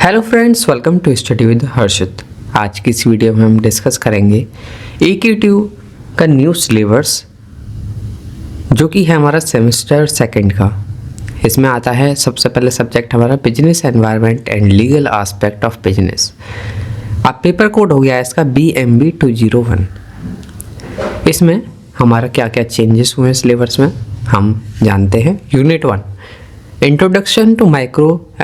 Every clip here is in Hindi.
Hello friends, welcome to study with Harshit. आज की इस वीडियो में हम डिस्कस करेंगे AQ2 का न्यू सिलेबस जो कि है हमारा सेमेस्टर सेकंड का। इसमें आता है सबसे पहले सब्जेक्ट हमारा business environment and legal aspect of business. अब पेपर कोड हो गया है इसका BMB 201। इसमें हमारा क्या क्या चेंजेस हुए हैं सिलेबस में हम जानते हैं। Unit 1 introduction to micro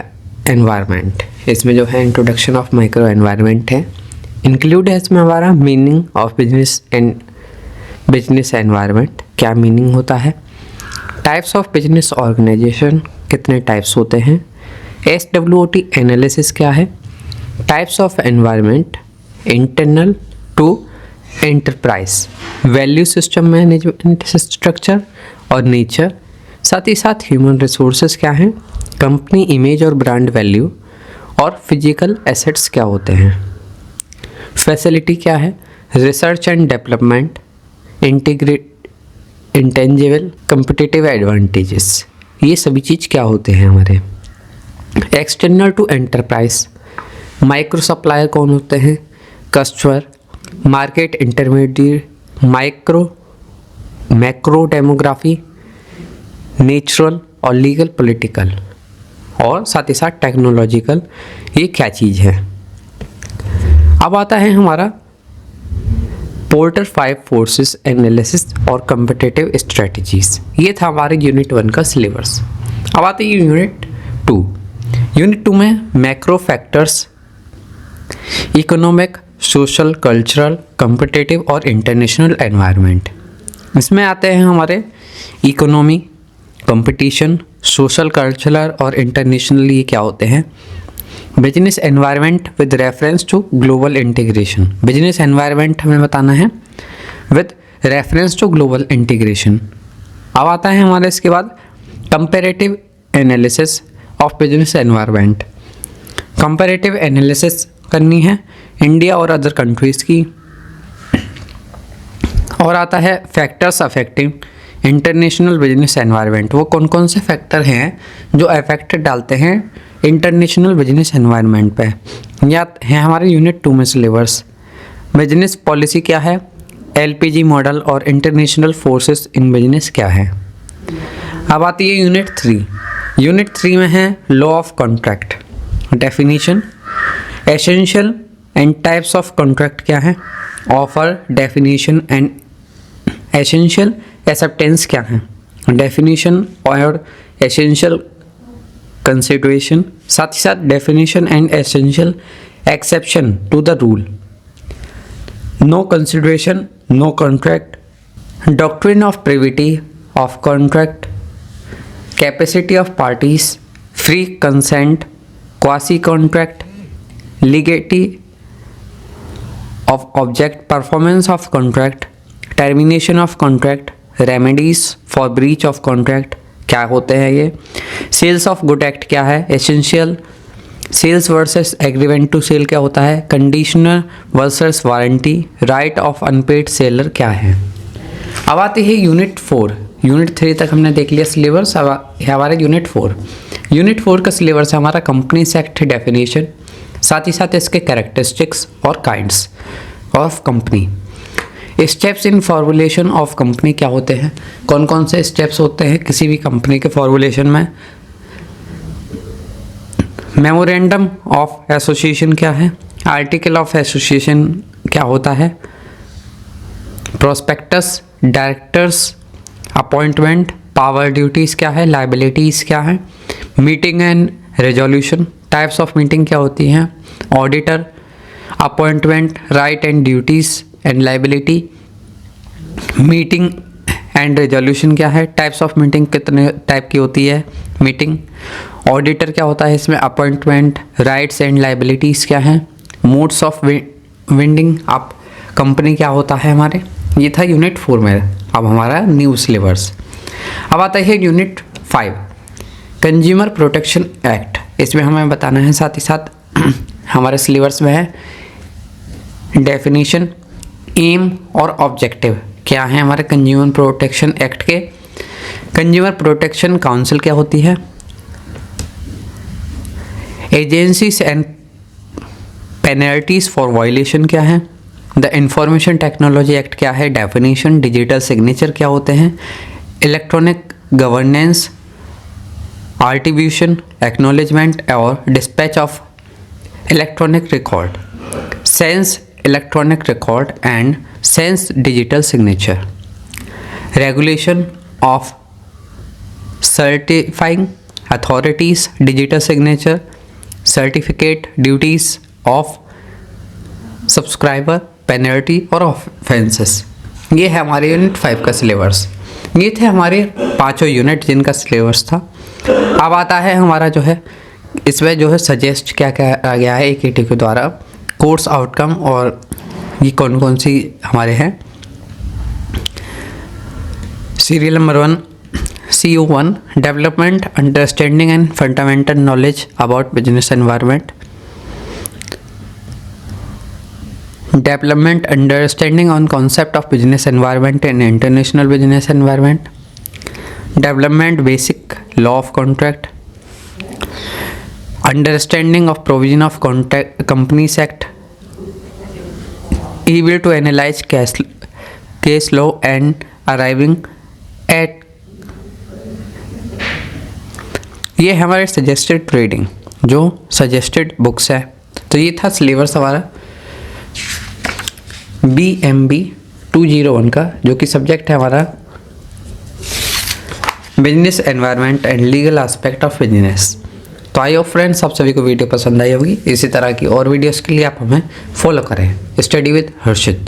environment, इसमें जो है इंट्रोडक्शन ऑफ माइक्रो एनवायरनमेंट है। इंक्लूड है इसमें हमारा meaning of business and business environment, क्या मीनिंग होता है। टाइप्स ऑफ बिजनेस ऑर्गेनाइजेशन, कितने टाइप्स होते हैं। SWOT एनालिसिस क्या है। Types of environment internal to enterprise, value system management structure और नेचर। साथ ही साथ ह्यूमन रिसोर्सेज क्या हैं, कंपनी इमेज और ब्रांड वैल्यू और फिजिकल एसेट्स क्या होते हैं। फैसिलिटी क्या है, research and development, intangible competitive advantages, ये सभी चीज़ क्या होते हैं हमारे। External to enterprise, micro supplier कौन होते हैं, customer, market intermediate, macro demography, natural और लीगल पॉलिटिकल, और साथ ही साथ टेक्नोलॉजिकल, ये क्या चीज़ है। अब आता है हमारा पोर्टर 5 फोर्सेस एनालिसिस और कम्पिटिटिव स्ट्रेटजीज। ये था हमारे यूनिट 1 का सिलेबस। अब आते हैं यूनिट 2। यूनिट 2 में macro factors, economic, social, cultural, competitive और इंटरनेशनल एनवायरनमेंट। इसमें आते हैं हमारे इकोनॉमी, कंपटीशन, सोशल, कल्चरल और इंटरनेशनल, ये क्या होते हैं। Business environment with reference to global integration, business environment हमें बताना है with reference to global integration. अब आता है हमारे इसके बाद comparative analysis of business environment. Comparative analysis करनी है इंडिया और अदर कंट्रीज़ की। और आता है factors affecting international business environment, वो कौन कौन से फैक्टर हैं जो अफेक्ट डालते हैं इंटरनेशनल बिजनेस एनवायरनमेंट पे। या है हमारे यूनिट 2 में सिलेबस। बिजनेस पॉलिसी क्या है, LPG मॉडल और इंटरनेशनल फोर्सेस इन बिजनेस क्या है। अब आती है यूनिट 3। यूनिट 3 में है law of contract, definition, essential and types of contract क्या है, offer, definition and essential acceptance क्या है, डेफिनेशन और एसेंशियल कंसिडरेशन, साथ ही साथ definition and essential exception to the rule, no consideration, no contract, doctrine of privity of contract, capacity of parties, free consent, quasi contract, legality of object, performance of contract, termination of contract, remedies for breach of contract, क्या होते हैं ये। सेल्स ऑफ गुड एक्ट क्या है, essential, sales versus agreement to sell क्या होता है, conditioner versus warranty, right of unpaid seller क्या है। अब आती है यूनिट 4। यूनिट 3 तक हमने देख लिया सिलेबस। अब है हमारा यूनिट 4। यूनिट 4 का सिलेबस है हमारा कंपनीज एक्ट डेफिनेशन, साथ ही साथ इसके कैरेक्टरिस्टिक्स और kinds of company. Steps in formulation of company क्या होते हैं, कौन कौन से स्टेप्स होते हैं किसी भी कंपनी के फॉर्मुलेशन में। मेमोरेंडम ऑफ एसोसिएशन क्या है, आर्टिकल ऑफ एसोसिएशन क्या होता है, prospectus, directors appointment, power duties क्या है, लाइबिलिटीज़ क्या है, meeting and resolution, types of meeting क्या होती हैं, auditor, appointment, right and duties and liability, meeting and resolution क्या है, टाइप्स ऑफ मीटिंग कितने टाइप की होती है, मीटिंग, ऑडिटर क्या होता है इसमें, अपॉइंटमेंट, राइट्स एंड लाइबिलिटीज़ क्या है, modes of winding up company क्या होता है हमारे। ये था यूनिट 4 में। अब हमारा न्यू सिलेबस। अब आता है यूनिट 5 कंज्यूमर प्रोटेक्शन एक्ट। इसमें हमें बताना है, साथ ही साथ हमारे सिलेबस में है डेफिनेशन, एम और ऑब्जेक्टिव क्या है हमारे कंज्यूमर प्रोटेक्शन एक्ट के। कंज्यूमर प्रोटेक्शन काउंसिल क्या होती है, agencies and penalties for violation क्या है, द इंफॉर्मेशन टेक्नोलॉजी एक्ट क्या है, डेफिनेशन, डिजिटल सिग्नेचर क्या होते हैं, इलेक्ट्रॉनिक गवर्नेंस, आर्टिब्यूशन, एक्नॉलेजमेंट और dispatch of electronic record, sense electronic record and sense digital signature, regulation of certifying authorities digital signature, certificate, duties of subscriber, penalty और ऑफेंसेस। ये है हमारे यूनिट 5 का सिलेबस। ये थे हमारे पांचों यूनिट जिनका सिलेबस था। अब आता है हमारा जो है इसमें जो है सजेस्ट क्या क्या आ गया है AKT के द्वारा, कोर्स आउटकम, और ये कौन कौन सी हमारे हैं। Serial number 1 CU1 development, understanding and fundamental knowledge about business environment, development understanding on concept of business environment and international business environment, development basic law of contract, understanding of provision of companies act, able to analyze case law and arriving at, ये हमारे सजेस्टेड रीडिंग जो सजेस्टेड बुक्स है। तो ये था सिलेबस हमारा BMB 201 का, जो कि सब्जेक्ट है हमारा business environment and legal aspect of business. तो आई होप फ्रेंड्स आप सभी को वीडियो पसंद आई होगी। इसी तरह की और वीडियोस के लिए आप हमें फॉलो करें। Study with Harshit.